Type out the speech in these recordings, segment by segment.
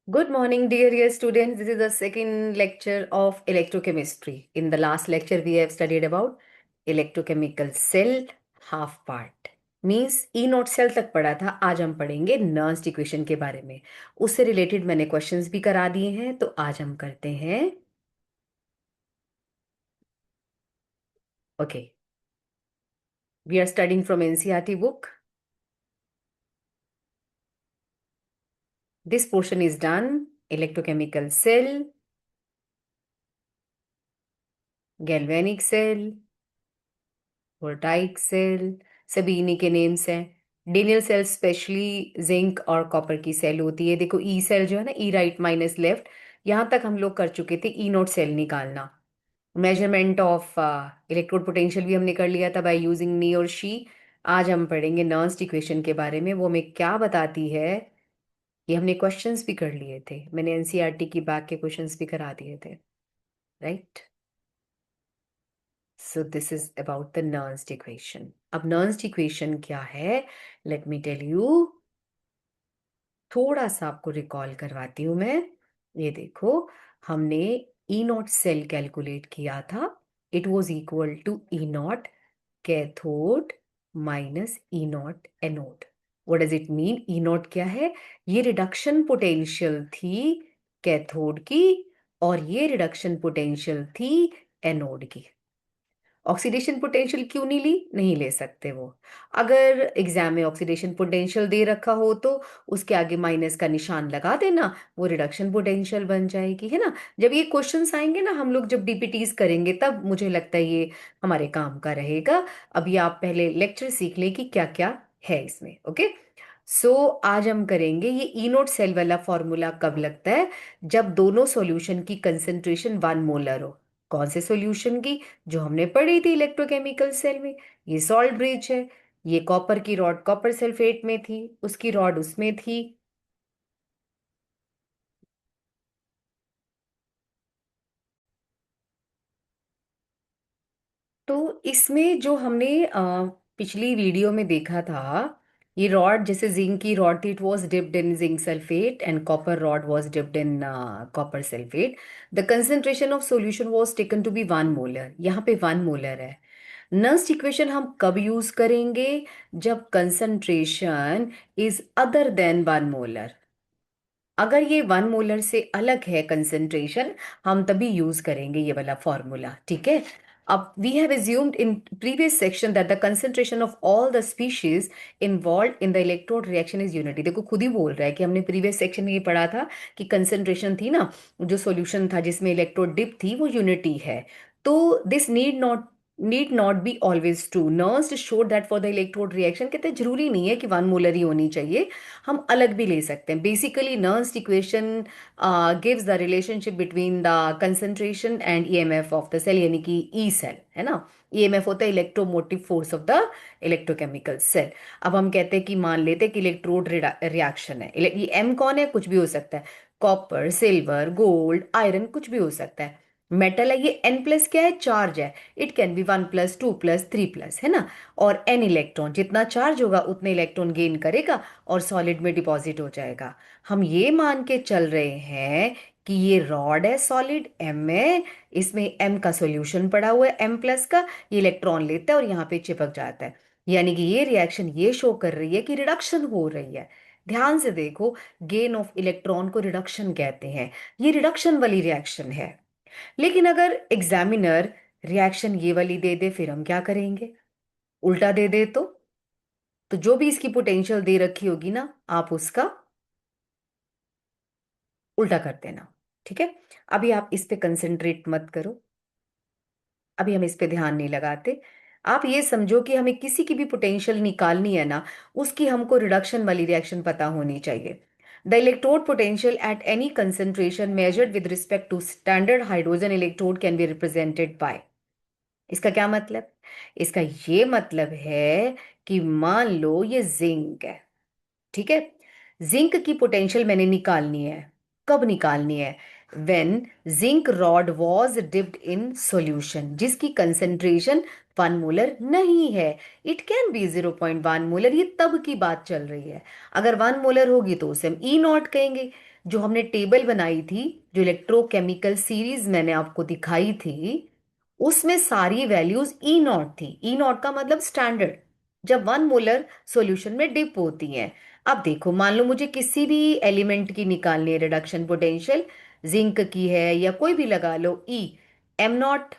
Good morning, dear students. This is the second lecture of electrochemistry. In the last lecture, we have studied about electrochemical cell half part. मीन्स E not cell तक पढ़ा था। आज हम पढ़ेंगे Nernst equation के बारे में। उससे रिलेटेड मैंने क्वेश्चंस भी करा दिए हैं, तो आज हम करते हैं। Okay, we are studying from NCERT book. This portion is done. Electrochemical cell, galvanic cell, voltaic cell, सभी इन्हीं के नेम्स हैं। डेनियल सेल स्पेशली जिंक और कॉपर की सेल होती है। देखो ई सेल जो है ना, ई राइट माइनस लेफ्ट, यहाँ तक हम लोग कर चुके थे ई नोट सेल निकालना। मेजरमेंट ऑफ इलेक्ट्रोड पोटेंशियल भी हमने कर लिया था बाय यूजिंग नी और शी। आज हम पढ़ेंगे नर्स्ट इक्वेशन के बारे में। वो हमें क्या बताती है, ये हमने क्वेश्चंस भी कर लिए थे। मैंने एनसीईआरटी की बैक के क्वेश्चंस भी करा दिए थे, right. So this is about the Nernst equation. अब नर्स्ट इक्वेशन क्या है, लेट मी टेल यू। थोड़ा सा आपको रिकॉल करवाती हूं मैं। ये देखो, हमने ई नॉट सेल कैलकुलेट किया था। It was equal to E not cathode minus E not anode. What does it mean? E naught क्या है? ये रिडक्शन पोटेंशियल थी कैथोड की, और ये रिडक्शन पोटेंशियल थी एनोड की। ऑक्सीडेशन पोटेंशियल क्यों नहीं ली? नहीं ले सकते वो। अगर एग्जाम में ऑक्सीडेशन पोटेंशियल दे रखा हो तो उसके आगे माइनस का निशान लगा देना, वो रिडक्शन पोटेंशियल बन जाएगी, है ना। जब ये क्वेश्चंस आएंगे ना, हम लोग जब डीपीटीज करेंगे, तब मुझे लगता है ये हमारे काम का रहेगा। अभी आप पहले लेक्चर सीख लें कि क्या क्या है इसमें। ओके, सो आज हम करेंगे ये ई नोट सेल वाला फॉर्मूला कब लगता है, जब दोनों सॉल्यूशन की कंसेंट्रेशन 1 मोलर हो। कौन से सॉल्यूशन की? जो हमने पढ़ी थी इलेक्ट्रोकेमिकल सेल में। ये सॉल्ट ब्रिज है। ये कॉपर की रॉड कॉपर सल्फेट में थी, उसकी रॉड उसमें थी। तो इसमें जो हमने पिछली वीडियो में देखा था, ये रॉड जैसे जिंक की रॉड थी, it was dipped in zinc sulphate and copper rod was dipped in copper sulphate. The concentration of solution was taken to be 1 molar. यहाँ पे 1 मोलर है। नर्स्ट इक्वेशन हम कब यूज करेंगे? जब concentration is other than 1 molar. अगर ये 1 molar से अलग है कंसंट्रेशन, हम तभी यूज करेंगे ये वाला फॉर्मूला, ठीक है। अब we have assumed in previous section that the concentration of all the species involved in the electrode reaction is unity। देखो खुद ही बोल रहा है कि हमने प्रीवियस सेक्शन में ये पढ़ा था कि कंसंट्रेशन थी ना, जो सॉल्यूशन था जिसमें इलेक्ट्रोड डिप थी, वो यूनिटी है। तो this need not be always true. Nernst showed that for the electrode reaction, कहते हैं जरूरी नहीं है कि 1 मोलर ही होनी चाहिए, हम अलग भी ले सकते हैं। Basically Nernst equation gives the relationship between the concentration and EMF of the cell, यानी कि ई सेल, है ना। ईएमएफ होता है electromotive force of the electrochemical cell. अब हम कहते हैं कि मान लेते हैं कि इलेक्ट्रोड रिएक्शन है। ये एम कौन है? कुछ भी हो सकता है। कॉपर, सिल्वर, गोल्ड, आयरन, कुछ भी हो सकता है। मेटल है। ये एन प्लस क्या है? चार्ज है। इट कैन बी 1+2+3+, है ना। और एन इलेक्ट्रॉन, जितना चार्ज होगा उतने इलेक्ट्रॉन गेन करेगा और सॉलिड में डिपॉजिट हो जाएगा। हम ये मान के चल रहे हैं कि ये रॉड है, सॉलिड एम है, इसमें एम का सॉल्यूशन पड़ा हुआ है, एम प्लस का। ये इलेक्ट्रॉन लेता है और यहाँ पे चिपक जाता है। यानी कि ये रिएक्शन ये शो कर रही है कि रिडक्शन हो रही है। ध्यान से देखो, गेन ऑफ इलेक्ट्रॉन को रिडक्शन कहते हैं। ये रिडक्शन वाली रिएक्शन है। लेकिन अगर एग्जामिनर रिएक्शन ये वाली दे दे, फिर हम क्या करेंगे? उल्टा दे दे तो जो भी इसकी पोटेंशियल दे रखी होगी ना, आप उसका उल्टा कर देना, ठीक है। अभी आप इस पे कंसेंट्रेट मत करो, अभी हम इस पे ध्यान नहीं लगाते। आप ये समझो कि हमें किसी की भी पोटेंशियल निकालनी है ना, उसकी हमको रिडक्शन वाली रिएक्शन पता होनी चाहिए। The electrode potential at any concentration measured with respect to standard hydrogen electrode can be represented by. इसका क्या मतलब? इसका ये मतलब है कि मान लो ये जिंक है, ठीक है। जिंक की पोटेंशियल मैंने निकालनी है। कब निकालनी है? When zinc rod was dipped in solution जिसकी कंसेंट्रेशन 1 मोलर नहीं है। इट कैन बी 0.1 मोलर, ये तब की बात चल रही है। अगर 1 मोलर होगी तो उसे हम ई नॉट कहेंगे। जो हमने टेबल बनाई थी, जो इलेक्ट्रोकेमिकल सीरीज मैंने आपको दिखाई थी, उसमें सारी वैल्यूज ई नॉट थी। ई नॉट का मतलब स्टैंडर्ड, जब 1 मोलर सॉल्यूशन में डिप होती हैं। अब देखो, मान लो मुझे किसी भी एलिमेंट की निकालनी है रिडक्शन पोटेंशियल, जिंक की है या कोई भी लगा लो, E M not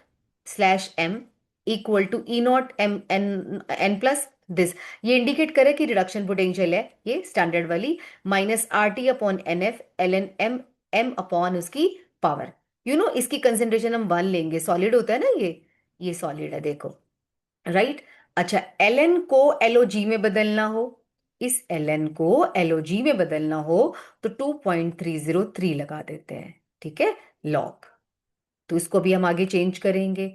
slash M equal to E not M N N plus this. ये इंडिकेट करे कि रिडक्शन पोटेंशियल है ये स्टैंडर्ड वाली, minus R T upon N F L N M M upon उसकी पावर। इसकी कंसेंट्रेशन हम 1 लेंगे, सॉलिड होता है ना ये सॉलिड है देखो, राइट। अच्छा, एल को एलओजी में बदलना हो, इस एल को एलओजी में बदलना हो तो 2.303 लगा देते हैं, ठीक है, लॉग। तो इसको भी हम आगे चेंज करेंगे।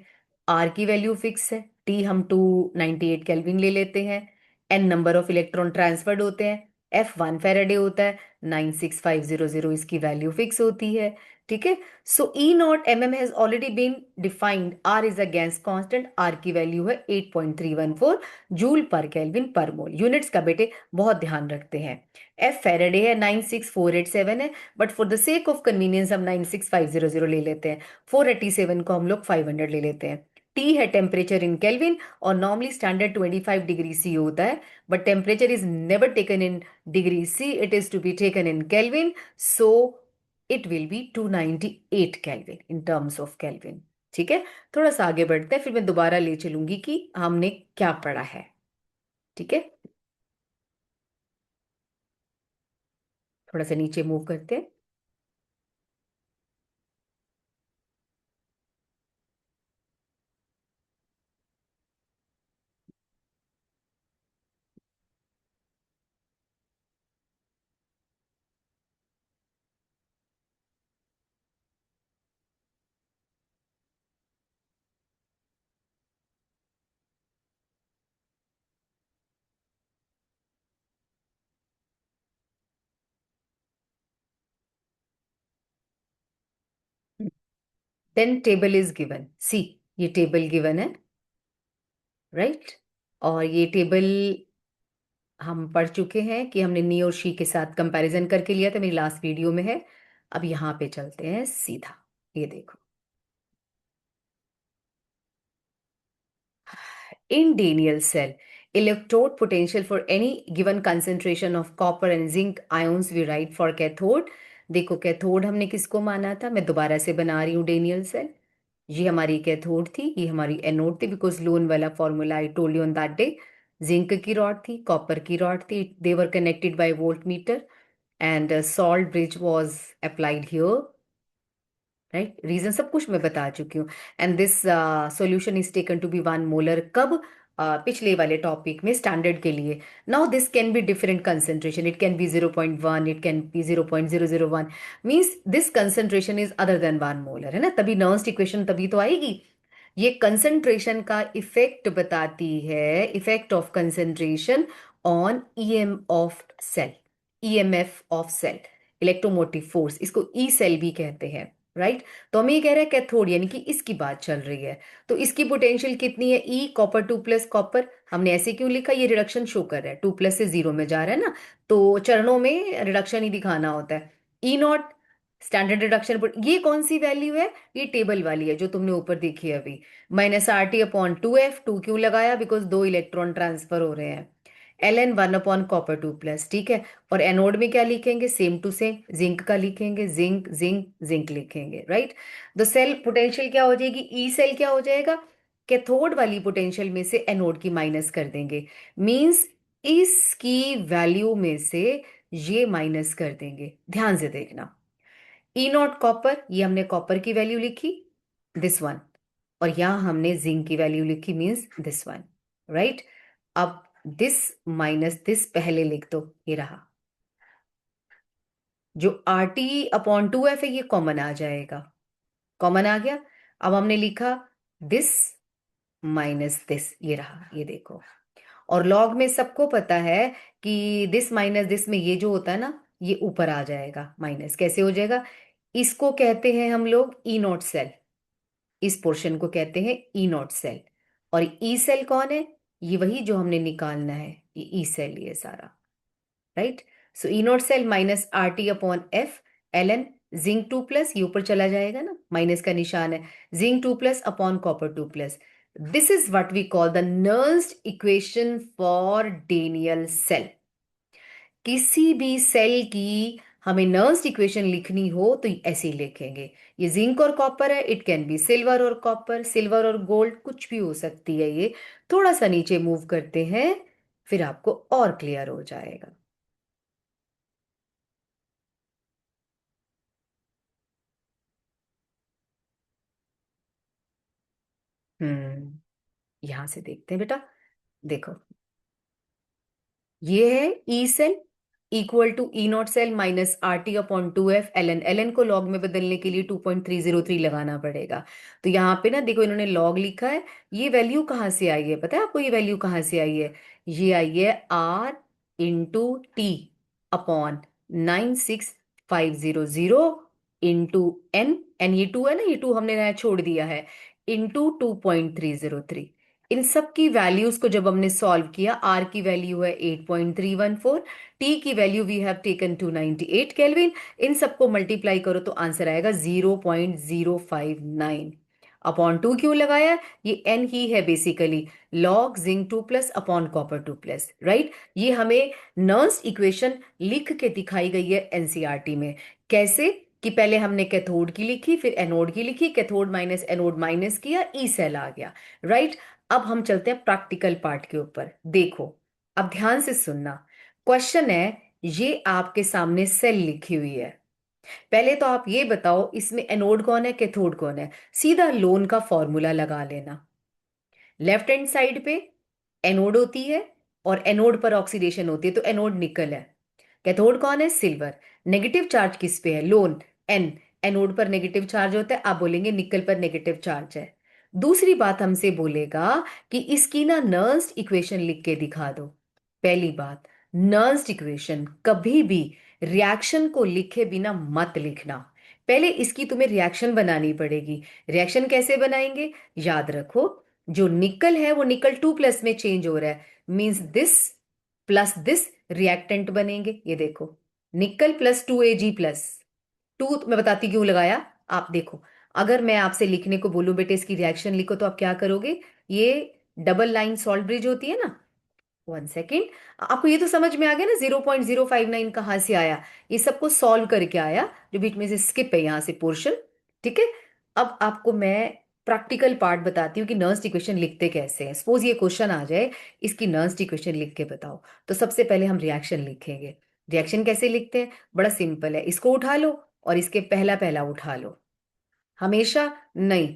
आर की वैल्यू फिक्स है, टी हम 298 केल्विन ले लेते हैं। N number of electron transferred होते हैं, एफ 1 फैराडे होता है, 96500 इसकी वैल्यू फिक्स होती है, ठीक है। So E not M M has already been defined, R is a gas constant, R की वैल्यू है 8.314 जूल पर केल्विन पर मोल। यूनिट्स का बेटे बहुत ध्यान रखते हैं। एफ फैराडे है, 96487 है, but for the sake of convenience हम 96500 ले लेते हैं। 487 को हम लोग 500 ले लेते हैं। टी है टेम्परेचर इन केल्विन, और नॉर्मली स्टैंडर्ड 25 डिग्री सी होता है, but temperature is never taken in degree C, it is to be taken in Kelvin. So it will be 298 kelvin in terms of Kelvin, ठीक है। थोड़ा सा आगे बढ़ते हैं, फिर मैं दोबारा ले चलूंगी कि हमने क्या पढ़ा है, ठीक है। थोड़ा सा नीचे मूव करते हैं। देन टेबल इज गिवन, सी ये टेबल गिवन है, राइट। और ये टेबल हम पढ़ चुके हैं कि हमने नी और शी के साथ कंपैरिजन करके लिया था, मेरी लास्ट वीडियो में है। अब यहाँ पे चलते हैं सीधा, ये देखो। In Daniell cell, electrode potential for any given concentration of copper and zinc ions we write for cathode। देखो, कैथोड हमने किसको माना था, मैं दोबारा से बना रही हूँ डेनियल सेल। ये हमारी कैथोड थी, ये हमारी एनोड थी, बिकॉज लोन वाला formula I told you on that day. Zinc की रॉड थी, कॉपर की रॉड थी, they were connected by voltmeter, and salt bridge was applied here, right. Reason सब कुछ मैं बता चुकी हूँ। And this solution is taken to be 1 molar, कब, पिछले वाले टॉपिक में स्टैंडर्ड के लिए। Now this can be different concentration, it can be 0.1, it can B 0.001, means this concentration is other than 1 molar, है ना, तभी नर्स्ट इक्वेशन तभी तो आएगी। ये कंसेंट्रेशन का इफेक्ट बताती है, effect of concentration on EM of cell, EMF of cell, electromotive force, इसको ई सेल भी कहते हैं, राइट। तो हम ये कह रहे हैं कैथोड, यानी कि इसकी बात चल रही है। तो इसकी पोटेंशियल कितनी है, ई कॉपर 2 प्लस कॉपर। हमने ऐसे क्यों लिखा, ये रिडक्शन शो कर रहा है, 2 प्लस से 0 में जा रहा है ना, तो चरणों में रिडक्शन ही दिखाना होता है। ई नॉट स्टैंडर्ड रिडक्शन, ये कौन सी वैल्यू है, ये टेबल वाली है जो तुमने ऊपर देखी है अभी, minus R T upon 2 F, 2 क्यों लगाया, बिकॉज 2 इलेक्ट्रॉन ट्रांसफर हो रहे हैं। L N 1 upon copper 2 plus, ठीक है। और एनोड में क्या लिखेंगे, सेम टू सेम, जिंक का लिखेंगे, जिंक जिंक जिंक लिखेंगे, राइट। तो सेल पोटेंशियल क्या हो जाएगी, ई सेल क्या हो जाएगा, कैथोड वाली पोटेंशियल में से एनोड की माइनस कर देंगे, मींस इसकी वैल्यू में से ये माइनस कर देंगे। ध्यान से देखना, ई नॉट कॉपर, ये हमने कॉपर की वैल्यू लिखी, दिस वन, और यहां हमने जिंक की वैल्यू लिखी, मींस दिस वन, राइट। अब दिस माइनस दिस पहले लिख दो, ये रहा। जो आर टी अपॉन 2 एफ है ये कॉमन आ जाएगा, कॉमन आ गया। अब हमने लिखा दिस माइनस दिस, ये रहा, ये देखो। और लॉग में सबको पता है कि दिस माइनस दिस में ये जो होता है ना, ये ऊपर आ जाएगा, माइनस कैसे हो जाएगा, इसको कहते हैं हम लोग ई नॉट सेल। इस पोर्शन को कहते हैं ई नॉट सेल। और ई सेल कौन है? ये वही जो हमने निकालना है, ये ई सेल ये सारा। Right. So E not cell minus R T upon F L N. Zinc 2 plus, ये ऊपर चला जाएगा ना, माइनस का निशान है। Zinc 2 plus upon copper 2 plus. This is what we call the Nernst equation for Daniell cell. किसी भी सेल की हमें नर्स्ड इक्वेशन लिखनी हो तो ऐसे ही लिखेंगे। ये जिंक और कॉपर है, इट कैन बी सिल्वर और कॉपर, सिल्वर और गोल्ड, कुछ भी हो सकती है ये। थोड़ा सा नीचे मूव करते हैं, फिर आपको और क्लियर हो जाएगा। यहां से देखते हैं बेटा। देखो, ये है E cell equal to E not cell minus R T upon 2 F L N. L N को लॉग में बदलने के लिए 2.303 लगाना पड़ेगा। तो यहाँ पे ना देखो, इन्होंने लॉग लिखा है। ये वैल्यू कहाँ से आई है पता है आपको? ये वैल्यू कहाँ से आई है? ये आई है R into T upon 96500 into N. N ये टू है ना, ये टू हमने यहाँ छोड़ दिया है, इंटू 2.303। इन सब की वैल्यूज को जब हमने सॉल्व किया, आर की वैल्यू है 8.314, टी की value we have taken 298 kelvin. इन सबको मल्टीप्लाई करो तो आंसर आएगा 0.059। अपॉन टू क्यों लगाया? ये एन ही है basically, log zinc 2 plus upon copper 2 plus. Right. ये हमें नर्स इक्वेशन लिख के दिखाई गई है एनसीईआरटी में। कैसे? कि पहले हमने कैथोड की लिखी, फिर एनोड की लिखी, कैथोड माइनस एनोड माइनस किया, ई सेल आ गया। राइट। अब हम चलते हैं प्रैक्टिकल पार्ट के ऊपर। देखो, अब ध्यान से सुनना। क्वेश्चन है, ये आपके सामने सेल लिखी हुई है। पहले तो आप ये बताओ, इसमें एनोड कौन है, कैथोड कौन है? सीधा लोन का फॉर्मूला लगा लेना। लेफ्ट हैंड साइड पे एनोड होती है, और एनोड पर ऑक्सीडेशन होती है, तो एनोड निकल है। कैथोड कौन है? सिल्वर। नेगेटिव चार्ज किस पे है? लोन, एन। एनोड पर नेगेटिव चार्ज होता है, आप बोलेंगे निकल पर नेगेटिव चार्ज है। दूसरी बात हमसे बोलेगा कि इसकी ना नर्स्ड इक्वेशन लिख के दिखा दो। पहली बात, नर्स्ड इक्वेशन कभी भी रिएक्शन को लिखे बिना मत लिखना। पहले इसकी तुम्हें रिएक्शन बनानी पड़ेगी। रिएक्शन कैसे बनाएंगे? याद रखो, जो निकल है वो निकल 2 प्लस में चेंज हो रहा है, means this plus this reactant बनेंगे। ये देखो, nickel plus 2 Ag plus. To मैं बताती क्यों लगाया, आप देखो। अगर मैं आपसे लिखने को बोलूं बेटे इसकी रिएक्शन लिखो, तो आप क्या करोगे? ये डबल लाइन सॉल्ट ब्रिज होती है ना। 1 सेकेंड। आपको ये तो समझ में आ गया ना 0.059 कहाँ से आया? ये सबको सॉल्व करके आया, जो बीच में से स्किप है यहाँ से पोर्शन। ठीक है। अब आपको मैं प्रैक्टिकल पार्ट बताती हूँ कि नर्स्ड इक्वेशन लिखते कैसे हैं। सपोज ये क्वेश्चन आ जाए, इसकी नर्स्ड इक्वेशन लिख के बताओ। तो सबसे पहले हम रिएक्शन लिखेंगे। रिएक्शन कैसे लिखते हैं? बड़ा सिंपल है, इसको उठा लो और इसके पहला पहला उठा लो। हमेशा नहीं,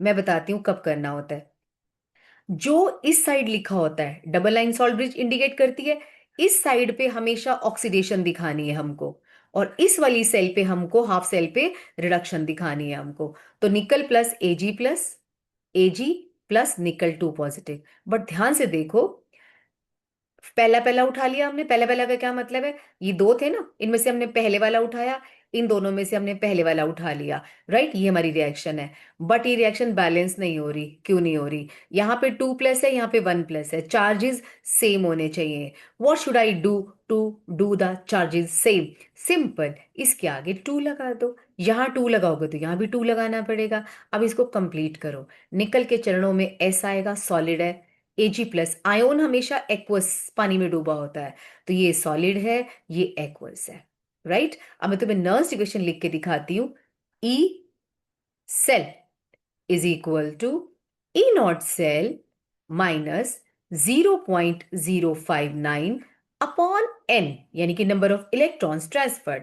मैं बताती हूँ कब करना होता है। जो इस साइड लिखा होता है, double line salt bridge indicate करती है, इस साइड पे हमेशा ऑक्सीडेशन दिखानी है हमको, और इस वाली सेल पे हमको, हाफ सेल पे, रिडक्शन दिखानी है हमको। तो nickel plus Ag plus, Ag plus निकल 2 पॉजिटिव। बट ध्यान से देखो, पहला पहला उठा लिया हमने। पहला पहला का क्या मतलब है? ये दो थे ना, इनमें से हमने पहले वाला उठाया, इन दोनों में से हमने पहले वाला उठा लिया। राइट, ये हमारी रिएक्शन है। बट ये रिएक्शन बैलेंस नहीं हो रही। क्यों नहीं हो रही? यहाँ पे 2 प्लस है, यहाँ पे 1 प्लस है, चार्जेस सेम होने चाहिए। What should I do to do the charges same? Simple, इसके आगे 2 लगा दो। यहाँ 2 लगाओगे तो यहाँ भी 2 लगाना पड़ेगा। अब इसको कंप्लीट करो। निकल के चरणों में एस आएगा, सॉलिड है। Ag प्लस, आयोन हमेशा एक्वस पानी में डूबा होता है, तो ये सॉलिड है, ये एक्वस है। राइट। अब मैं तुम्हें नर्स इक्वेशन लिख के दिखाती हूँ। E cell is equal to E not cell minus 0.059 upon N, यानी कि number of electrons transferred,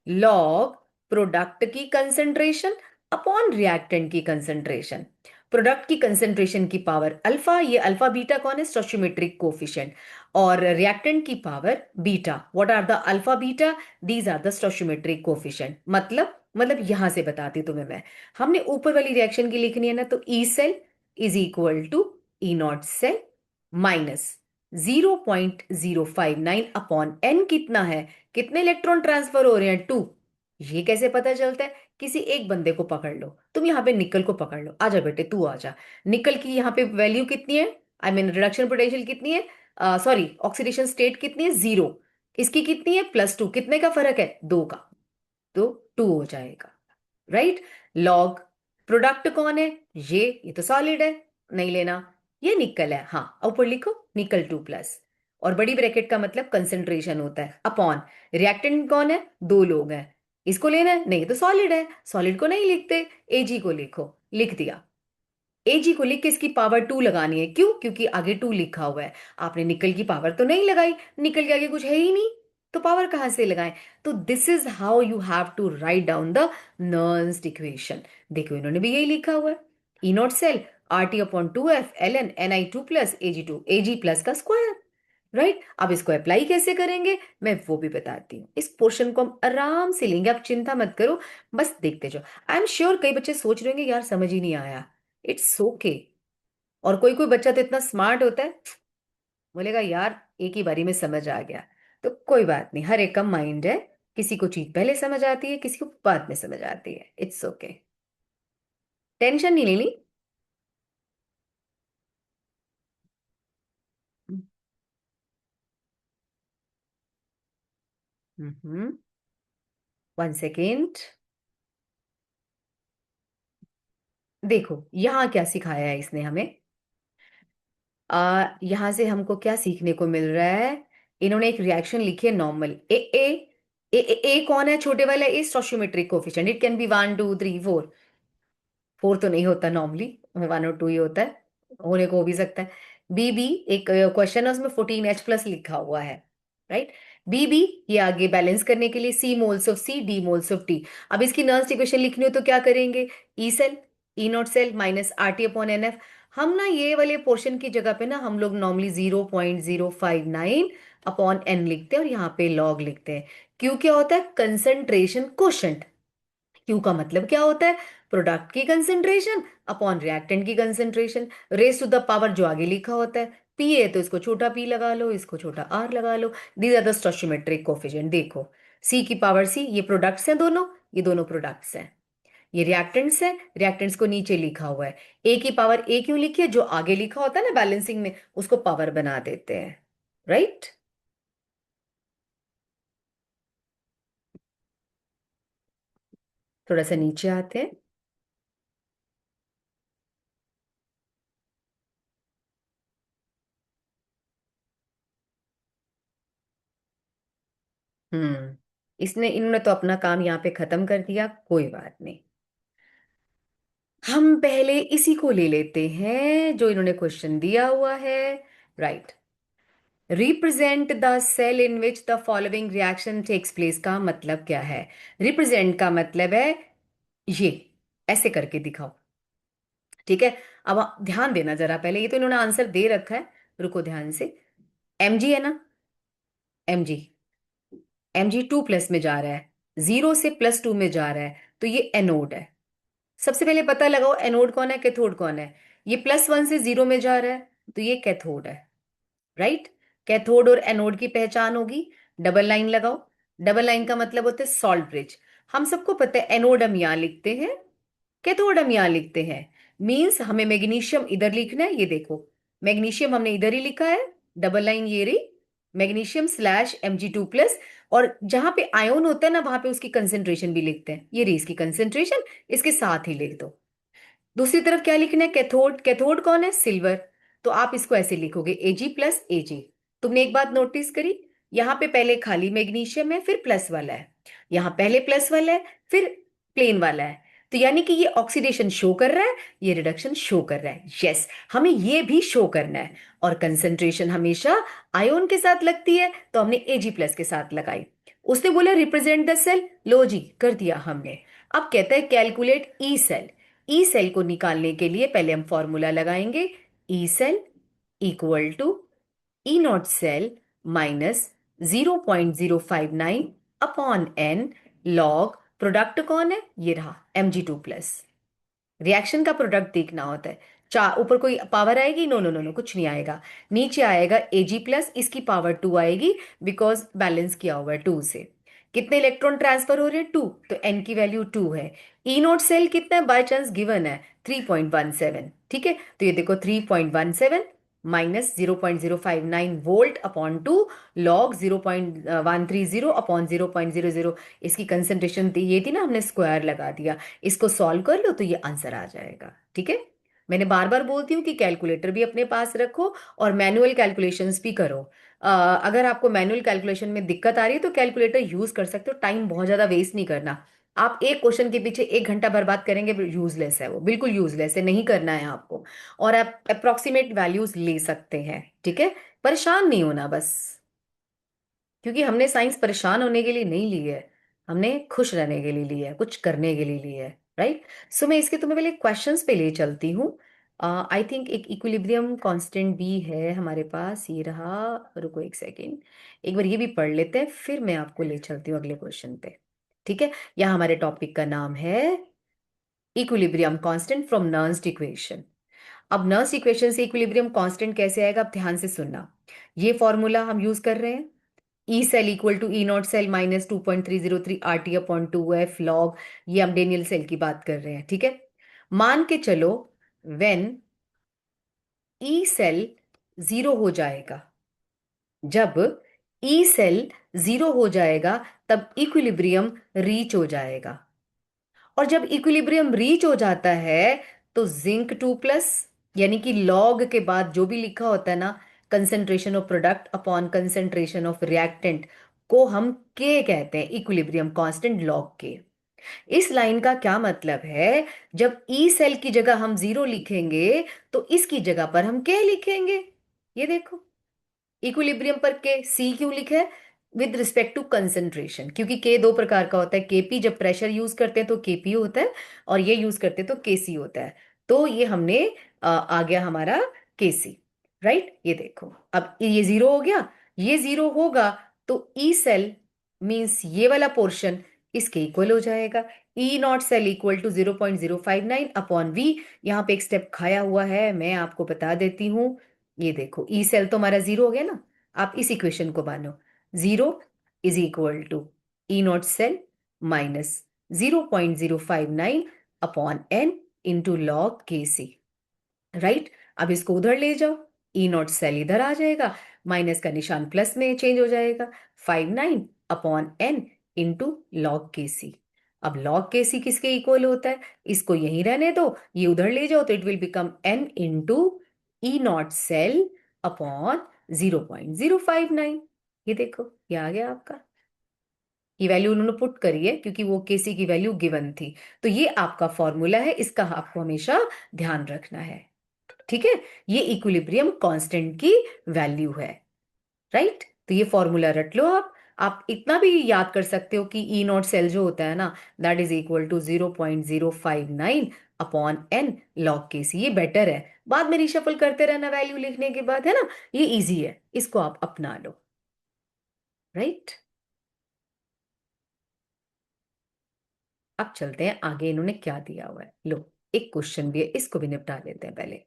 log product की कंसेंट्रेशन अपॉन रिएक्टेंट की कंसेंट्रेशन। प्रोडक्ट की कंसेंट्रेशन की पावर अल्फा, ये अल्फा बीटा कौन है? Stoichiometric coefficient. और रिएक्टेंट की power beta. What are the alpha beta? These are the stoichiometric coefficient. मतलब यहां से बताती हूं तुम्हें मैं। हमने ऊपर वाली रिएक्शन की लिखनी है ना, तो E cell is equal to E not cell minus 0.059 upon N. कितना है? कितने इलेक्ट्रॉन ट्रांसफर हो रहे हैं? 2। ये कैसे पता चलता है? किसी एक बंदे को पकड़ लो, तुम यहाँ पे निकल को पकड़ लो, आजा बेटे तू आजा। निकल की यहाँ पे वैल्यू कितनी है, आई मीन रिडक्शन पोटेंशियल कितनी है, सॉरी ऑक्सीडेशन स्टेट कितनी है, 0। इसकी कितनी है, +2, कितने का फर्क है, 2 का, तो 2 हो जाएगा, राइट। लॉग प्रोडक्ट कौन है, ये तो सॉलिड है, नहीं लेना। ये निकल है, हाँ ऊपर लिखो निकल 2+, और बड़ी ब्रैकेट का मतलब कंसंट्रेशन होता है, अपॉन रिएक्टेंट कौन है, 2 लोग हैं, इसको लेना है, नहीं तो सॉलिड है, सॉलिड को नहीं लिखते, एजी को लिखो, लिख दिया। एजी को लिख के इसकी पावर 2 लगानी है, क्यों, क्योंकि आगे 2 लिखा हुआ है, आपने निकल की पावर तो नहीं लगाई, निकल के आगे कुछ है ही नहीं, तो पावर कहां से लगाएं। तो this is how you have to write down the Nernst equation. देखो इन्होंने भी यही लिखा हुआ है, E not cell RT/2F ln Ni2 + Ag2 का स्क्वायर, राइट। अब इसको अप्लाई कैसे करेंगे मैं वो भी बताती हूँ, इस पोर्शन को हम आराम से लेंगे, आप चिंता मत करो, बस देखते जाओ। आई एम श्योर कई बच्चे सोच रहे होंगे यार समझ ही नहीं आया, इट्स ओके। और कोई कोई बच्चा तो इतना स्मार्ट होता है, बोलेगा यार एक ही बारी में समझ आ गया, तो कोई बात नहीं, हर एक का माइंड है, किसी को चीज पहले समझ आती है, किसी को बाद में समझ आती है, इट्स ओके, टेंशन नहीं लेनी। हम्म, 1 सेकेंड। देखो यहाँ क्या सिखाया है इसने हमें, यहाँ से हमको क्या सीखने को मिल रहा है, इन्होंने एक रिएक्शन लिखी है नॉर्मल, ए कौन है, छोटे वाला ए स्टोइचियोमेट्रिक कोफिशिएंट, इट कैन बी 1 2 3 4, 4 तो नहीं होता नॉर्मली, 1 और 2 ही होता है, होने को हो भी सकता है। बी एक क्वेश्चन है उसमें 14H+ लिखा हुआ है, राइट। बी ये आगे बैलेंस करने के लिए C moles of C, D moles of T। अब इसकी नर्स इक्वेशन लिखनी हो तो क्या करेंगे, E cell, E not cell minus RT/NF। हम ना ये वाले पोर्शन की जगह पे ना हम लोग नॉर्मली 0.059/n लिखते हैं, और यहाँ पे लॉग लिखते हैं। क्यों, क्या होता है, कंसंट्रेशन क्वोशंट। क्यू का मतलब क्या होता है, प्रोडक्ट की कंसेंट्रेशन अपॉन रिएक्टेंट की concentration, raise to the power जो आगे लिखा होता है, पी है तो इसको छोटा p लगा लो, इसको छोटा r लगा लो, these are the stoichiometric coefficient. देखो c की पावर c, ये प्रोडक्ट्स हैं दोनों, ये दोनों प्रोडक्ट्स हैं, ये रिएक्टेंट्स हैं, रिएक्टेंट्स को नीचे लिखा हुआ है, a की पावर a क्यों लिखी है, जो आगे लिखा होता है ना बैलेंसिंग में उसको पावर बना देते हैं, राइट। थोड़ा सा नीचे आते हैं। इसने इन्होंने तो अपना काम यहाँ पे खत्म कर दिया, कोई बात नहीं, हम पहले इसी को ले लेते हैं जो इन्होंने क्वेश्चन दिया हुआ है, right. Represent the cell in which the following reaction takes place का मतलब क्या है, रिप्रेजेंट का मतलब है ये, ऐसे करके दिखाओ, ठीक है। अब आप ध्यान देना जरा, पहले ये तो इन्होंने आंसर दे रखा है, रुको ध्यान से, mg है ना, mg, mg 2+ में जा रहा है, 0 से +2 में जा रहा है, तो ये एनोड है। सबसे पहले पता लगाओ एनोड कौन है, कैथोड कौन है, ये +1 से 0 में जा रहा है, तो ये कैथोड है, राइट। कैथोड और एनोड की पहचान होगी, डबल लाइन लगाओ, डबल लाइन का मतलब होता है सॉल्ट ब्रिज। हम सबको पता है एनोड हम यहां लिखते हैं, कैथोड हम यहां लिखते हैं, मींस हमें मैग्नीशियम इधर लिखना है, ये देखो मैग्नीशियम हमने इधर ही लिखा है, डबल लाइन ये रही, मैग्नीशियम/Mg2+, और जहां पे आयोन होता है ना वहां पे उसकी कंसेंट्रेशन भी लिखते हैं, ये रही इसकी कंसेंट्रेशन, इसके साथ ही लिख दो। दूसरी तरफ क्या लिखना है, कैथोड, कैथोड कौन है, सिल्वर, तो आप इसको ऐसे लिखोगे Ag+Ag। तुमने एक बात नोटिस करी, यहाँ पे पहले खाली मैग्नीशियम है फिर प्लस वाला है, यहाँ पहले प्लस वाला है फिर प्लेन वाला है, तो यानी कि ये ऑक्सीडेशन शो कर रहा है, ये रिडक्शन शो कर रहा है, यस हमें ये भी शो करना है। और कंसंट्रेशन हमेशा आयोन के साथ लगती है, तो हमने Ag+ के साथ लगाई। उसने बोला रिप्रेजेंट द सेल, लो जी कर दिया हमने। अब कहता है calculate E cell, E cell को निकालने के लिए पहले हम फॉर्मूला लगाएंगे, E cell equal to E not cell minus 0.059/n log, product कौन है, ये रहा Mg2+। रिएक्शन का प्रोडक्ट देखना होता है, चार ऊपर कोई पावर आएगी, नो नो नो नो कुछ नहीं आएगा, नीचे आएगा Ag+, इसकी पावर 2 आएगी बिकॉज बैलेंस किया हुआ है 2 से। कितने इलेक्ट्रॉन ट्रांसफर हो रहे हैं? 2, तो एन की वैल्यू 2 है। ई नॉट सेल कितना है बाय चांस गिवन है? 3.17। ठीक है, तो ये देखो 3.17 minus 0.059 volt upon 2 log 0.130 upon 0.00। इसकी कंसेंट्रेशन थी ये थी ना, हमने स्क्वायर लगा दिया। इसको सॉल्व कर लो तो ये आंसर आ जाएगा। ठीक है, मैंने बार बार बोलती हूँ कि कैलकुलेटर भी अपने पास रखो और मैनुअल कैलकुलेशंस भी करो। अगर आपको मैनुअल कैलकुलेशन में दिक्कत आ रही है तो कैलकुलेटर यूज कर सकते हो, टाइम बहुत ज्यादा वेस्ट नहीं करना। आप एक क्वेश्चन के पीछे 1 घंटा बर्बाद करेंगे, यूजलेस है वो, बिल्कुल यूजलेस है, नहीं करना है आपको। और आप अप्रोक्सीमेट वैल्यूज ले सकते हैं। ठीक है, परेशान नहीं होना बस, क्योंकि हमने साइंस परेशान होने के लिए नहीं ली है, हमने खुश रहने के लिए ली है, कुछ करने के लिए ली है। राइट। सो मैं इसके तुम्हें पहले क्वेश्चंस पे ले चलती हूँ। आई थिंक एक इक्विलिब्रियम कांस्टेंट भी है हमारे पास, ये रहा। रुको एक सेकेंड, एक बार ये भी पढ़ लेते हैं, फिर मैं आपको ले चलती हूँ अगले क्वेश्चन पे। ठीक है, यहाँ हमारे टॉपिक का नाम है इक्विलिब्रियम कांस्टेंट फ्रॉम नर्न्स इक्वेशन। अब नर्स इक्वेशन से इक्विलिब्रियम कांस्टेंट कैसे आएगा, अब ध्यान से सुनना। ये फॉर्मूला हम यूज कर रहे हैं, E cell equal to E not cell minus 2.303 R T upon 2 F log. ये हम डेनियल सेल की बात कर रहे हैं। ठीक है, मान के चलो व्हेन ई सेल जीरो हो जाएगा, जब ई सेल जीरो हो जाएगा तब इक्विलिब्रियम रीच हो जाएगा। और जब इक्विलिब्रियम रीच हो जाता है तो जिंक 2 प्लस, यानी कि लॉग के बाद जो भी लिखा होता है ना, concentration of product upon concentration of reactant, को हम के कहते हैं, इक्विलिब्रियम कांस्टेंट लॉग के। इस लाइन का क्या मतलब है, जब ई सेल की जगह हम जीरो लिखेंगे तो इसकी जगह पर हम के लिखेंगे। ये देखो, इक्विलिब्रियम पर के सी क्यों लिखा है? विद रिस्पेक्ट टू कंसेंट्रेशन, क्योंकि के दो प्रकार का होता है, केपी जब प्रेशर यूज करते हैं तो केपी होता है, और ये यूज करते हैं तो केसी होता है। तो ये हमने आ गया हमारा केसी। राइट, ये देखो अब ये जीरो हो गया, ये जीरो होगा तो ई सेल मींस ये वाला पोर्शन इसके इक्वल हो जाएगा। E not cell equal to 0.059 upon V. यहाँ पे एक स्टेप खाया हुआ है, मैं आपको बता देती हूँ। ये देखो ई सेल तो हमारा जीरो हो गया ना, आप इस इक्वेशन को मानो, zero is equal to E not cell minus 0.059 upon N into log K C. Right, अब इसको उधर ले जाओ, ई नॉट सेल इधर आ जाएगा, माइनस का निशान प्लस में चेंज हो जाएगा, 59 upon N into log K सी। अब लॉग के सी किसके इक्वल होता है, इसको यहीं रहने दो, ये उधर ले जाओ तो it will become N into E not cell upon 0.059। ये देखो ये आ गया आपका, ये वैल्यू उन्होंने पुट करी है क्योंकि वो केसी की वैल्यू गिवन थी। तो ये आपका फॉर्मूला है, इसका आपको हमेशा ध्यान रखना है। ठीक है, ये इक्विलिब्रियम कांस्टेंट की वैल्यू है। राइट, तो ये फॉर्मूला रट लो आप इतना भी याद कर सकते हो कि ई नॉट सेल जो होता है ना, that is equal to 0.059 upon N log K C. ये बेटर है, बाद में रिशफल करते रहना वैल्यू लिखने के बाद, है ना, ये इजी है, इसको आप अपना लो। राइट, अब चलते हैं आगे, इन्होंने क्या दिया हुआ है। लो, एक क्वेश्चन भी है, इसको भी निपटा लेते हैं पहले।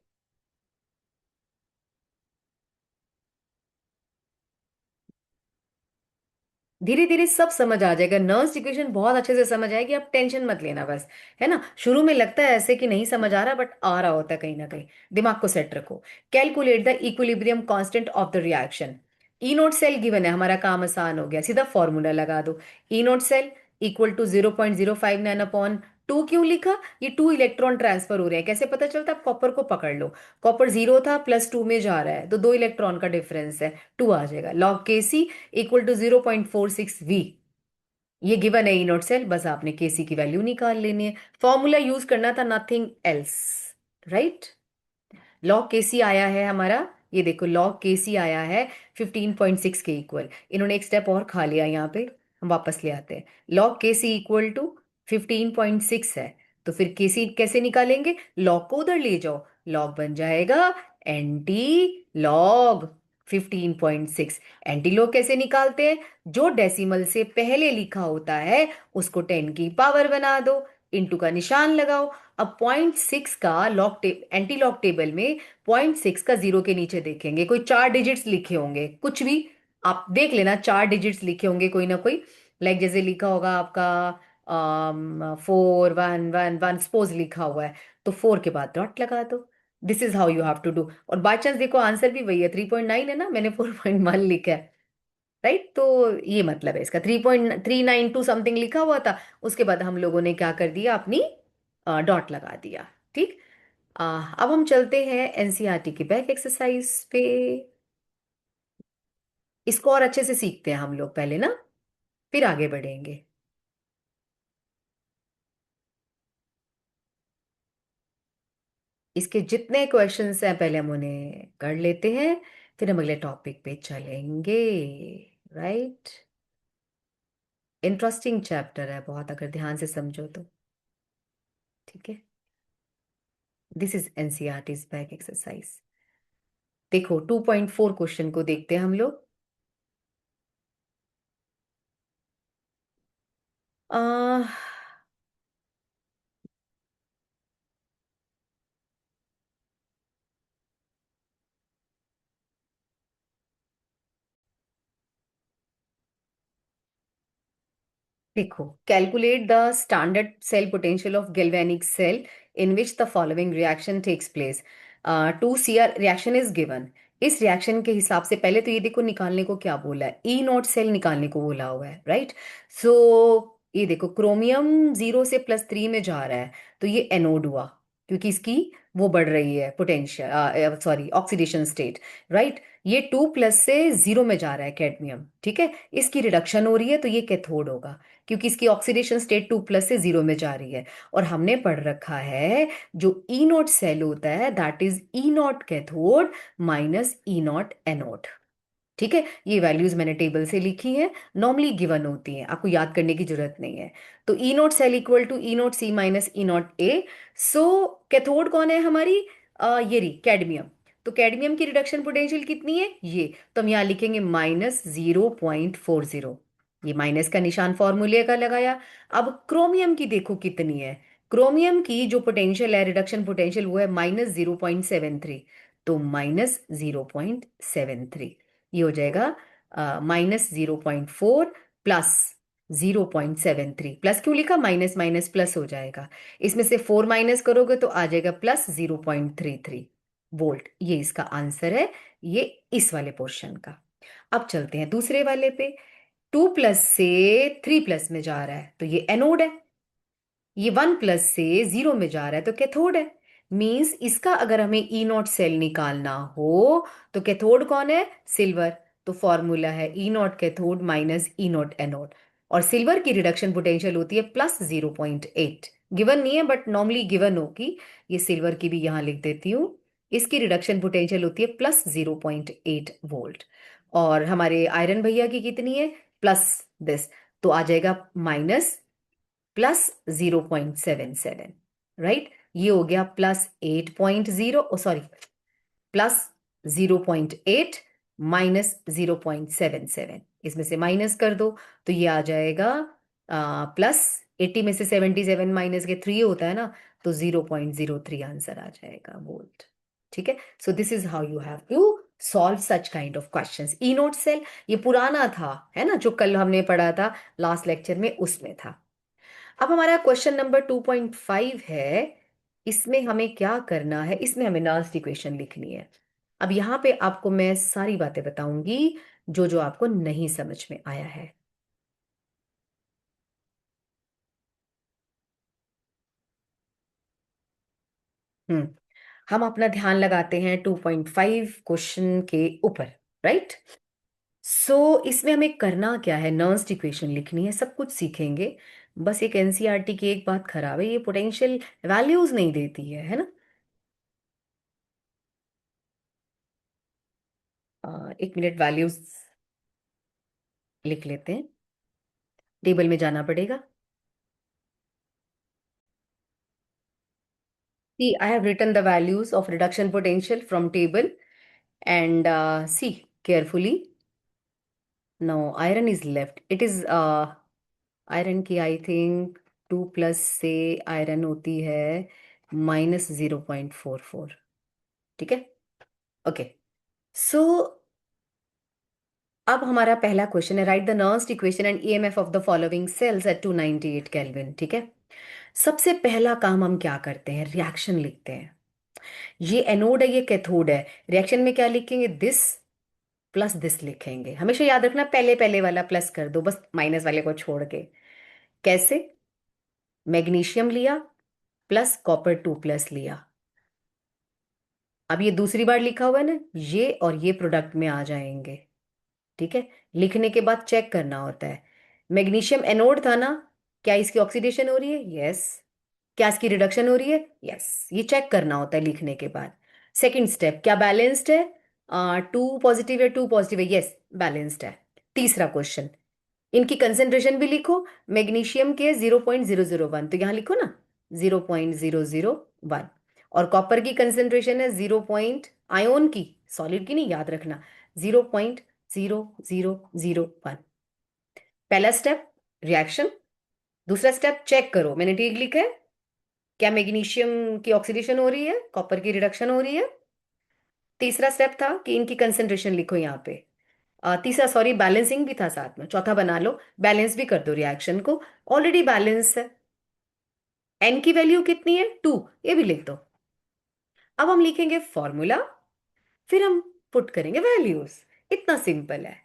धीरे धीरे सब समझ आ जाएगा, नर्व्स इक्वेशन बहुत अच्छे से समझ आएगी, आप टेंशन मत लेना बस। है ना, शुरू में लगता है ऐसे कि नहीं समझ आ रहा, बट आ रहा होता है कहीं ना कहीं। दिमाग को सेट रखो। Calculate the equilibrium constant of the reaction. E note cell given है, हमारा काम आसान हो गया, सीधा फॉर्मूला लगा दो। E note cell equal to 0.059 upon 2 क्यों लिखा, ये 2 इलेक्ट्रॉन ट्रांसफर हो रहे हैं, कैसे पता चलता है, आप कॉपर को पकड़ लो। कॉपर जीरो था, प्लस 2 में जा रहा है, तो 2 इलेक्ट्रॉन का डिफरेंस है, 2 आ जाएगा। Log K C equal to 0.46 we. ये गिवन है ई नोट सेल, बस आपने केसी की वैल्यू निकाल लेनी है, फॉर्मूला यूज करना था, नथिंग एल्स। राइट, लॉग केसी आया है हमारा, ये देखो लॉग केसी आया है 15.6 के इक्वल। इन्होंने एक स्टेप और खा लिया यहाँ पे, हम वापस ले आते हैं। लॉग केसी इक्वल टू 15.6 है, तो फिर केसी कैसे निकालेंगे, लॉग को उधर ले जाओ, लॉग बन जाएगा एंटी लॉग 15.6। एंटी लॉग कैसे निकालते हैं, जो डेसिमल से पहले लिखा होता है उसको 10 की पावर बना दो, इंटू का निशान लगाओ। अब 0.6 का एंटी लॉग टेबल में 0.6 का जीरो के नीचे देखेंगे कोई 4 डिजिट्स लिखे होंगे, कुछ भी आप देख लेना, 4 डिजिट्स लिखे होंगे कोई ना कोई। लाइक जैसे लिखा होगा आपका 4 1 1 1, सपोज लिखा हुआ है, तो 4 के बाद डॉट लगा दो। This is how you have to do. और बाय चांस देखो आंसर भी वही है, 3.9 है ना, मैंने 4.1 लिखा है, राइट। तो ये मतलब है इसका, 3.392 समथिंग लिखा हुआ था, उसके बाद हम लोगों ने क्या कर दिया, अपनी डॉट लगा दिया। ठीक। अब हम चलते हैं एनसीईआरटी की बैक एक्सरसाइज पे। इसको और अच्छे से सीखते हैं हम लोग पहले ना, फिर आगे बढ़ेंगे। इसके जितने क्वेश्चंस हैं पहले हम उन्हें कर लेते हैं, फिर हम अगले टॉपिक पे चलेंगे। राइट। इंटरेस्टिंग चैप्टर है बहुत, अगर ध्यान से समझो तो। ठीक है। This is NCERT back exercise. देखो 2.4 क्वेश्चन को देखते हैं हम लोग। आ, देखो, calculate the standard cell potential of galvanic cell in which the following reaction takes place. To see our reaction is given. इस रिएक्शन के हिसाब से पहले तो ये देखो निकालने को क्या बोला है, ई नॉट सेल निकालने को बोला हुआ है, राइट। सो ये देखो क्रोमियम 0 से +3 में जा रहा है, तो ये एनोड हुआ, क्योंकि इसकी वो बढ़ रही है potential, sorry oxidation state, right. ये 2 + से 0 में जा रहा है कैडमियम, ठीक है। इसकी रिडक्शन हो रही है, तो ये कैथोड होगा, क्योंकि इसकी ऑक्सीडेशन स्टेट 2 + से 0 में जा रही है। और हमने पढ़ रखा है जो ई नॉट सेल होता है that is E not cathode minus E not anode. ठीक है, ये वैल्यूज मैंने टेबल से लिखी हैं, नॉर्मली गिवन होती हैं, आपको याद करने की जरूरत नहीं है। तो E not cell equal to E not C minus E not A. So cathode कौन है हमारी, ये रही कैडमियम। तो कैडमियम की रिडक्शन पोटेंशियल कितनी है, ये तो हम यहाँ लिखेंगे -0.40। ये माइनस का निशान फॉर्मूले का लगाया। अब क्रोमियम की देखो कितनी है, क्रोमियम की जो पोटेंशियल है, रिडक्शन पोटेंशियल, वो है -0.73। तो -0.73, ये हो जाएगा -0.4 प्लस 0.73। प्लस क्यों लिखा, माइनस माइनस प्लस हो जाएगा, इसमें से 4 माइनस करोगे तो आ जाएगा +0.33 वोल्ट। ये इसका आंसर है, ये इस वाले पोर्शन का। अब चलते हैं दूसरे वाले पे। 2 + से 3 + में जा रहा है, तो ये एनोड है। ये 1 + से 0 में जा रहा है, तो कैथोड है। मींस इसका अगर हमें ई नॉट सेल निकालना हो, तो कैथोड कौन है, सिल्वर। तो फॉर्मूला है E not cathode minus E not anode. और सिल्वर की रिडक्शन पोटेंशियल होती है +0.8। गिवन नहीं है बट नॉर्मली गिवन होगी। ये सिल्वर की भी यहां लिख देती हूँ। इसकी रिडक्शन पोटेंशियल होती है +0.8 वोल्ट। और हमारे आयरन भैया की कितनी है, प्लस दिस, तो आ जाएगा -+0.77, राइट। ये हो गया +8.0, सॉरी, +0.8 -0.77, इसमें से माइनस कर दो, तो ये आ जाएगा +80 में से 77 माइनस के 3 होता है ना, तो 0.03 आंसर आ जाएगा, वोल्ट। ठीक है। So this is how you have to solve such kind of questions. E note cell ये पुराना था, है ना, जो कल हमने पढ़ा था लास्ट लेक्चर में, उसमें था। अब हमारा क्वेश्चन नंबर 2.5 है। इसमें हमें क्या करना है, इसमें हमें लास्ट इक्वेशन लिखनी है। अब यहाँ पे आपको मैं सारी बातें बताऊंगी जो जो आपको नहीं समझ में आया है। हम्म। हम अपना ध्यान लगाते हैं 2.5 क्वेश्चन के ऊपर, राइट। सो इसमें हमें करना क्या है, नर्स्ड इक्वेशन लिखनी है, सब कुछ सीखेंगे। बस एक एनसीईआरटी की एक बात खराब है, ये पोटेंशियल वैल्यूज नहीं देती है ना। 1 मिनट, वैल्यूज लिख लेते हैं, टेबल में जाना पड़ेगा। See, I have written the values of reduction potential from table, and see carefully. No, iron is left. It is iron की I think 2 + से आयरन होती है -0.44। ठीक है। ओके। सो अब हमारा पहला क्वेश्चन है, write the Nernst equation and EMF of the following cells at 298 kelvin. ठीक है, सबसे पहला काम हम क्या करते हैं, रिएक्शन लिखते हैं। ये एनोड है, ये कैथोड है। रिएक्शन में क्या लिखेंगे, दिस प्लस दिस लिखेंगे। हमेशा याद रखना पहले पहले वाला प्लस कर दो, बस माइनस वाले को छोड़ के। कैसे, मैग्नीशियम लिया प्लस कॉपर 2 प्लस लिया। अब ये दूसरी बार लिखा हुआ है ना, ये और ये प्रोडक्ट में आ जाएंगे। ठीक है, लिखने के बाद चेक करना होता है। मैग्नीशियम एनोड था ना, क्या इसकी ऑक्सीडेशन हो रही है, यस। क्या इसकी रिडक्शन हो रही है, यस। ये चेक करना होता है लिखने के बाद। सेकंड स्टेप, क्या बैलेंस्ड है, 2 पॉजिटिव है 2 पॉजिटिव है, यस बैलेंस्ड है। तीसरा क्वेश्चन, इनकी कंसेंट्रेशन भी लिखो। मैग्नीशियम के 0.001, तो यहाँ लिखो ना 0.001। और कॉपर की कंसेंट्रेशन है 0 आयोन की, सॉलिड की नहीं, याद रखना 0.0001। पहला स्टेप रिएक्शन, दूसरा स्टेप चेक करो मैंने ठीक लिखा है, क्या मैग्नीशियम की ऑक्सीडेशन हो रही है, कॉपर की रिडक्शन हो रही है। तीसरा स्टेप था कि इनकी कंसेंट्रेशन लिखो यहाँ पे। तीसरा सॉरी बैलेंसिंग भी था साथ में, चौथा बना लो, बैलेंस भी कर दो रिएक्शन को। ऑलरेडी बैलेंस है, एन की वैल्यू कितनी है 2, ये भी लिख दो। अब हम लिखेंगे फॉर्मूला, फिर हम पुट करेंगे वैल्यूज। इतना सिंपल है।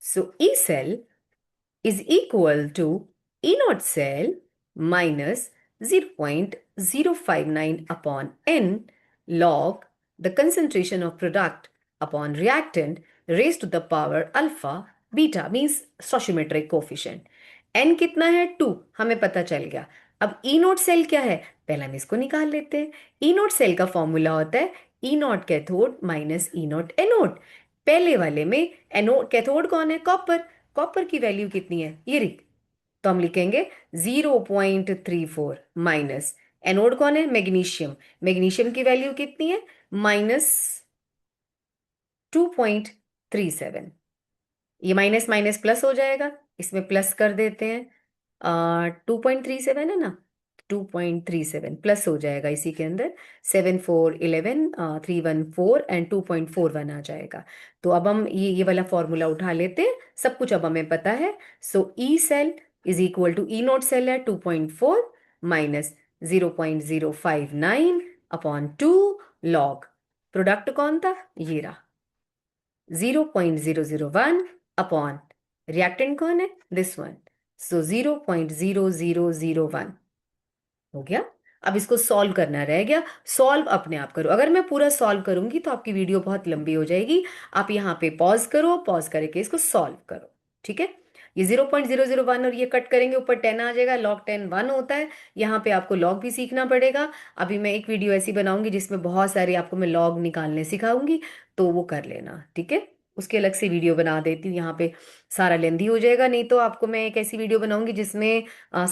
So E cell is equal to E naught cell minus 0.059 upon N log the concentration of product upon reactant raised to the power alpha beta means stoichiometric coefficient. N कितना है 2, हमें पता चल गया। अब E note cell क्या है, पहले हम इसको निकाल लेते हैं। E नोट सेल का फॉर्मूला होता है E not cathode minus E not anode. पहले वाले में एनोड कैथोड कौन है, कॉपर। कॉपर की वैल्यू कितनी है, ये रही, तो हम लिखेंगे 0.34 माइनस एनोड कौन है, मैग्नीशियम। मैग्नीशियम की वैल्यू कितनी है, -2.37। ये माइनस माइनस प्लस हो जाएगा, इसमें प्लस कर देते हैं। 2.37 है ना, 2.37 प्लस हो जाएगा इसी के अंदर। 7 4 11 314 एंड 2.41 आ जाएगा। तो अब हम ये वाला फॉर्मूला उठा लेते हैं, सब कुछ अब हमें पता है। So E cell is equal to E note cell है 2.4 माइनस 0.059 अपॉन 2 लॉग, प्रोडक्ट कौन था, ये रहा 0.001 अपॉन रिएक्टेंट कौन है, दिस वन। सो 0.0001 हो गया। अब इसको सॉल्व करना रह गया, सॉल्व अपने आप करो। अगर मैं पूरा सॉल्व करूंगी तो आपकी वीडियो बहुत लंबी हो जाएगी। आप यहाँ पे पॉज करो, पॉज करके इसको सॉल्व करो। ठीक है, ये 0.001 और ये कट करेंगे, ऊपर 10 आ जाएगा, लॉग 10 1 होता है। यहाँ पे आपको लॉग भी सीखना पड़ेगा। अभी मैं एक वीडियो ऐसी बनाऊंगी जिसमें बहुत सारे आपको मैं लॉग निकालने सिखाऊंगी, तो वो कर लेना। ठीक है, उसके अलग से वीडियो बना देती हूँ, यहाँ पे सारा लेंदी हो जाएगा। नहीं तो आपको मैं एक ऐसी वीडियो बनाऊंगी जिसमें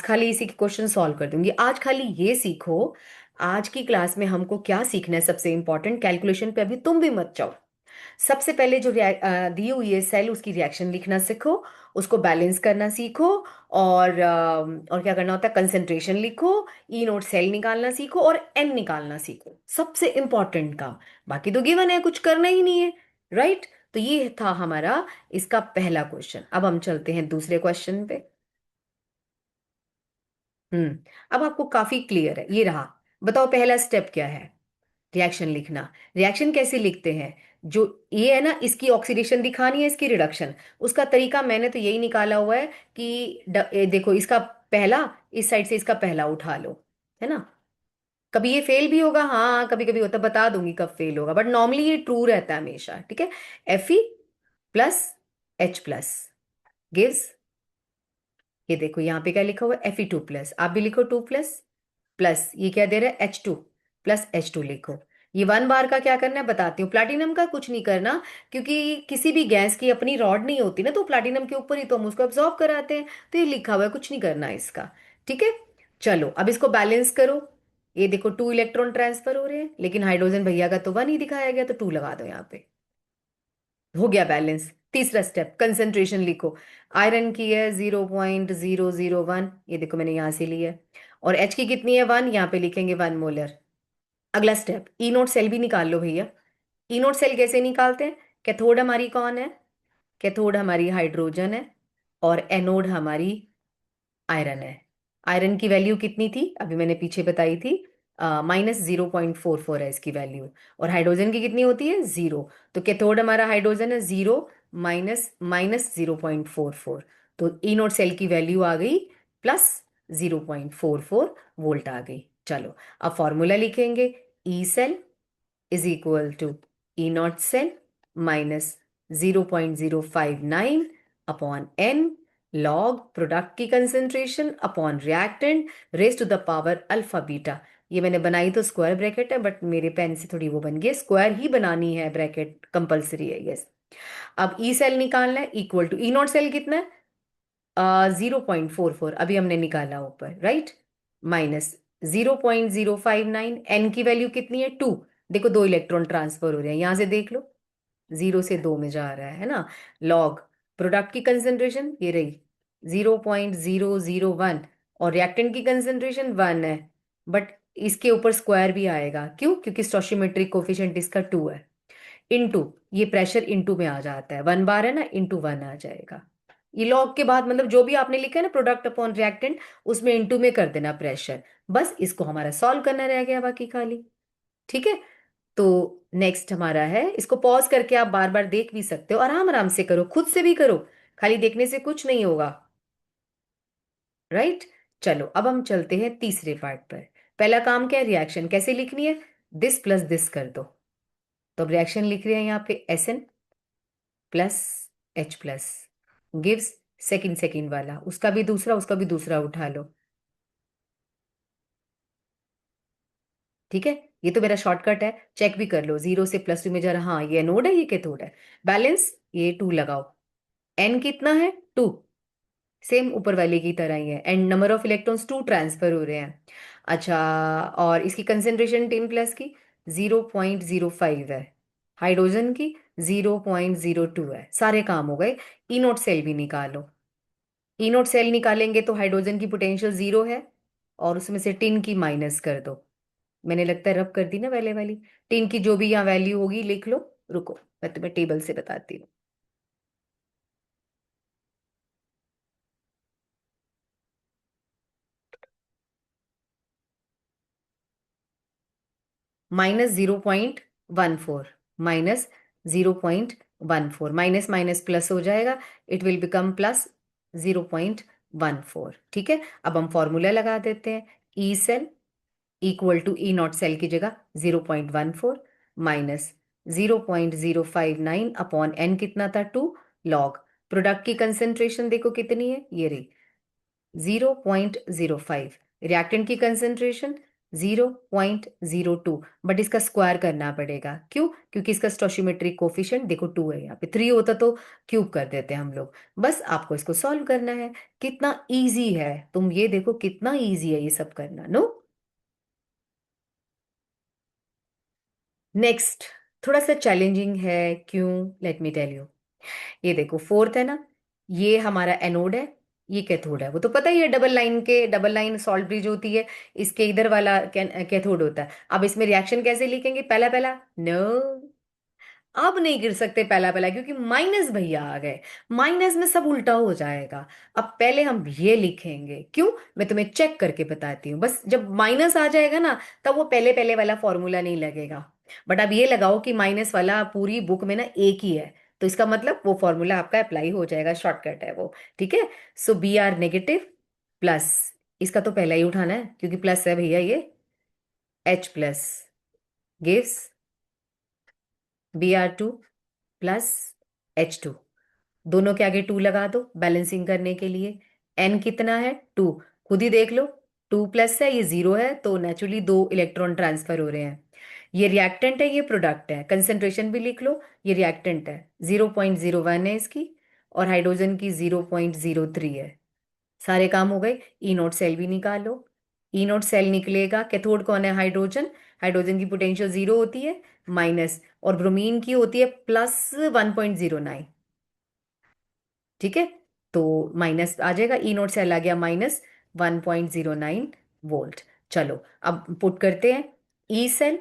खाली इसी के क्वेश्चन सॉल्व कर दूंगी। आज खाली ये सीखो, आज की क्लास में हमको क्या सीखना है, सबसे इंपॉर्टेंट कैलकुलेशन पे अभी तुम भी मत जाओ। सबसे पहले जो दी हुई है सेल, उसकी रिएक्शन लिखना सीखो, उसको बैलेंस करना सीखो। और क्या करना होता है, कंसेंट्रेशन लिखो, ई नोट सेल निकालना सीखो और एन निकालना सीखो, सबसे इंपॉर्टेंट काम। बाकी तो गिवन है, कुछ करना ही नहीं है, राइट। तो ये था हमारा इसका पहला क्वेश्चन। अब हम चलते हैं दूसरे क्वेश्चन पे। हम्म, अब आपको काफी क्लियर है, ये रहा। बताओ पहला स्टेप क्या है, रिएक्शन लिखना। रिएक्शन कैसे लिखते हैं, जो ये है ना, इसकी ऑक्सीडेशन दिखानी है, इसकी रिडक्शन। उसका तरीका मैंने तो यही निकाला हुआ है कि देखो इसका पहला, इस साइड से इसका पहला उठा लो, है ना। कभी ये फेल भी होगा, हाँ कभी कभी होता, बता दूंगी कब फेल होगा, बट नॉर्मली ये ट्रू रहता है हमेशा। ठीक है, Fe plus H plus gives, ये देखो यहाँ पे क्या लिखा हुआ है, Fe2 प्लस, आप भी लिखो 2 प्लस, प्लस ये क्या दे रहा है, H2 प्लस H2 लिखो। ये 1 बार का क्या करना है बताती हूँ, प्लाटिनम का कुछ नहीं करना, क्योंकि किसी भी गैस की अपनी रॉड नहीं होती ना, तो प्लाटिनम के ऊपर ही तो हम उसको एब्जॉर्ब कराते हैं, तो ये लिखा हुआ है, कुछ नहीं करना है इसका। ठीक है, चलो अब इसको बैलेंस करो। ये देखो 2 इलेक्ट्रॉन ट्रांसफर हो रहे हैं, लेकिन हाइड्रोजन भैया का तो 1 ही दिखाया गया, तो 2 लगा दो यहाँ पे, हो गया बैलेंस। तीसरा स्टेप कंसेंट्रेशन लिखो, आयरन की है 0.001, ये देखो मैंने यहां से ली है, और एच की कितनी है 1, यहाँ पे लिखेंगे 1 मोलर। अगला स्टेप ई नोट सेल भी निकाल लो भैया। ई नोट सेल कैसे निकालते हैं, कैथोड हमारी कौन है, कैथोड हमारी हाइड्रोजन है और एनोड हमारी आयरन है। आयरन की वैल्यू कितनी थी अभी मैंने पीछे बताई थी, -0.44 है इसकी वैल्यू। और हाइड्रोजन की कितनी होती है, 0। तो कैथोड हमारा हाइड्रोजन है 0 माइनस माइनस 0.44। तो ई नोट सेल की वैल्यू आ गई +0.44 वोल्ट आ गई। चलो अब फॉर्मूला लिखेंगे। E cell is equal to E not cell minus 0.059 upon N log product की concentration upon reactant raise to the power alpha beta. ये मैंने बनाई तो स्क्वायर ब्रैकेट है, बट मेरे पेन से थोड़ी वो बन गई, स्क्वायर ही बनानी है, ब्रैकेट कंपलसरी है, यस। अब ई सेल निकालना है, equal to E not cell कितना है, 0.44 अभी हमने निकाला ऊपर, राइट, माइनस 0.059। एन की वैल्यू कितनी है, 2। देखो दो इलेक्ट्रॉन ट्रांसफर हो रहे हैं, यहां से देख लो, 0 से 2 में जा रहा है ना। लॉग प्रोडक्ट की कंसेंट्रेशन ये रही 0.001 और रिएक्टेंट की कंसेंट्रेशन 1 है। बट इसके ऊपर स्क्वायर भी आएगा, क्यों, क्योंकि स्टोशियोमेट्रिक कोफिशिएंट इसका 2 है। इनटू ये प्रेशर इनटू में आ जाता है, 1 बार है ना, इनटू 1 आ जाएगा। ये लॉग के बाद मतलब जो भी आपने लिखा है ना प्रोडक्ट अपॉन रिएक्टेंट, उसमें इनटू में कर देना प्रेशर। बस इसको हमारा सॉल्व करना रह गया बाकी खाली। ठीक है, तो नेक्स्ट हमारा है, इसको पॉज करके आप बार बार देख भी सकते हो, आराम आराम से करो, खुद से भी करो, खाली देखने से कुछ नहीं होगा, राइट। चलो अब हम चलते हैं तीसरे पार्ट पर। पहला काम क्या है, रिएक्शन कैसे लिखनी है, दिस प्लस दिस कर दो। तो अब रिएक्शन लिख रहे हैं यहाँ पे SN plus H plus gives second second वाला, उसका भी दूसरा उठा लो। ठीक है, ये तो मेरा शॉर्टकट है, चेक भी कर लो, 0 से +2 में जा रहा, हाँ ये एनोड है ये कैथोड है। बैलेंस ये 2 लगाओ। एन कितना है, 2, सेम ऊपर वाले की तरह ही है, and number of electrons 2 transfer हो रहे हैं। अच्छा, और इसकी कंसेंट्रेशन 10 प्लस की 0.05 है, हाइड्रोजन की 0.02 है। सारे काम हो गए। ई नोट सेल भी निकालो। ई नोट सेल निकालेंगे तो हाइड्रोजन की पोटेंशियल 0 है, और उसमें से टिन की माइनस कर दो। मैंने लगता है रब कर दी ना पहले वाली। टिन की जो भी यहाँ वैल्यू होगी लिख लो, रुको मैं तुम्हें टेबल से बताती हूँ। -0.14, -0.14, माइनस माइनस प्लस हो जाएगा, इट विल बिकम +0.14। ठीक है, अब हम फॉर्मूला लगा देते हैं। E cell equal to E not cell की जगह 0.14 माइनस 0.059 अपॉन एन कितना था, 2 लॉग प्रोडक्ट की कंसेंट्रेशन देखो कितनी है, ये रही 0.05। रिएक्टेंट की कंसेंट्रेशन 0.02, बट इसका स्क्वायर करना पड़ेगा, क्यों, क्योंकि इसका स्टोशियोमेट्रिक कोफिशिएंट देखो 2 है, यहाँ पे 3 होता तो क्यूब कर देते हम लोग। बस आपको इसको सॉल्व करना है। कितना इजी है, तुम ये देखो कितना इजी है ये सब करना, नो। नेक्स्ट थोड़ा सा चैलेंजिंग है, क्यों, लेट मी टेल यू। ये देखो फोर्थ है ना, ये हमारा एनोड है, ये कैथोड है, वो तो पता ही है, डबल लाइन सॉल्ट ब्रिज होती है, इसके इधर वाला कैथोड होता है। अब इसमें रिएक्शन कैसे लिखेंगे, पहला पहला, नो, अब नहीं गिर सकते पहला पहला, क्योंकि माइनस भैया आ गए, माइनस में सब उल्टा हो जाएगा। अब पहले हम ये लिखेंगे, क्यों, मैं तुम्हें चेक करके बताती हूँ। बस जब माइनस आ जाएगा ना, तब वो पहले पहले वाला फॉर्मूला नहीं लगेगा। बट अब ये लगाओ कि माइनस वाला पूरी बुक में ना एक ही है, तो इसका मतलब वो फॉर्मूला आपका अप्लाई हो जाएगा, शॉर्टकट है वो। ठीक है, सो Br नेगेटिव प्लस, इसका तो पहला ही उठाना है क्योंकि प्लस है भैया, ये H plus gives Br2 plus H2, दोनों के आगे 2 लगा दो बैलेंसिंग करने के लिए। एन कितना है, 2, खुद ही देख लो, 2 प्लस है, ये 0 है, तो नेचुरली 2 इलेक्ट्रॉन ट्रांसफर हो रहे हैं। ये रिएक्टेंट है, ये प्रोडक्ट है, कंसेंट्रेशन भी लिख लो, ये रिएक्टेंट है 0.01 है इसकी, और हाइड्रोजन की 0.03 है। सारे काम हो गए। ई नोट सेल भी निकालो। ई नोट सेल निकलेगा, कैथोड कौन है, हाइड्रोजन, हाइड्रोजन की पोटेंशियल 0 होती है, माइनस, और ब्रोमीन की होती है +1.09। ठीक है, तो माइनस आ जाएगा, ई नोट सेल आ गया -1.09 वोल्ट। चलो अब पुट करते हैं। E cell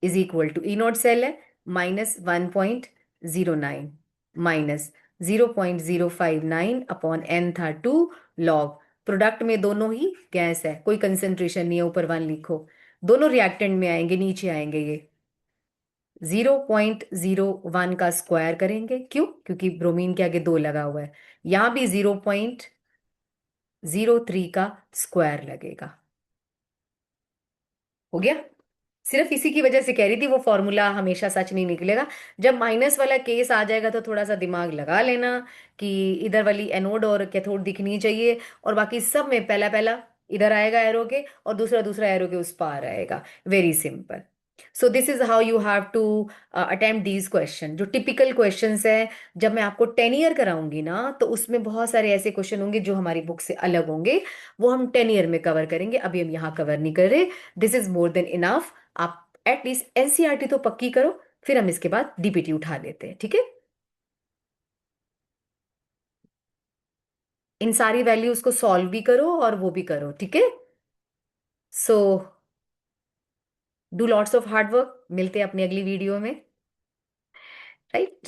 is equal to E note cell है -1.09 माइनस 0.059 अपॉन n था 2 log। प्रोडक्ट में दोनों ही गैस है, कोई कंसेंट्रेशन नहीं है, ऊपर 1 लिखो। दोनों रिएक्टेंट में आएंगे, नीचे आएंगे ये। 0.01 का स्क्वायर करेंगे, क्यों? क्योंकि ब्रोमीन के आगे 2 लगा हुआ है। यहां भी 0.03 का स्क्वायर लगेगा। हो गया। सिर्फ इसी की वजह से कह रही थी, वो फॉर्मूला हमेशा सच नहीं निकलेगा। जब माइनस वाला केस आ जाएगा तो थोड़ा सा दिमाग लगा लेना कि इधर वाली एनोड और कैथोड दिखनी चाहिए, और बाकी सब में पहला पहला इधर आएगा एरो के, और दूसरा दूसरा एरो के उस पार आएगा। Very simple. So this is how you have to attempt these question, जो टिपिकल क्वेश्चंस है। जब मैं आपको 10 ईयर कराऊंगी ना, तो उसमें बहुत सारे ऐसे क्वेश्चन होंगे जो हमारी बुक से अलग होंगे। वो हम 10 ईयर में कवर करेंगे, अभी हम यहाँ कवर नहीं कर रहे। This is more than enough. आप एटलीस्ट एनसीईआरटी तो पक्की करो, फिर हम इसके बाद डीपीटी उठा लेते हैं, ठीक है? इन सारी वैल्यूज को सॉल्व भी करो और वो भी करो, ठीक है? So do lots of hard work. मिलते हैं अपनी अगली वीडियो में, राइट?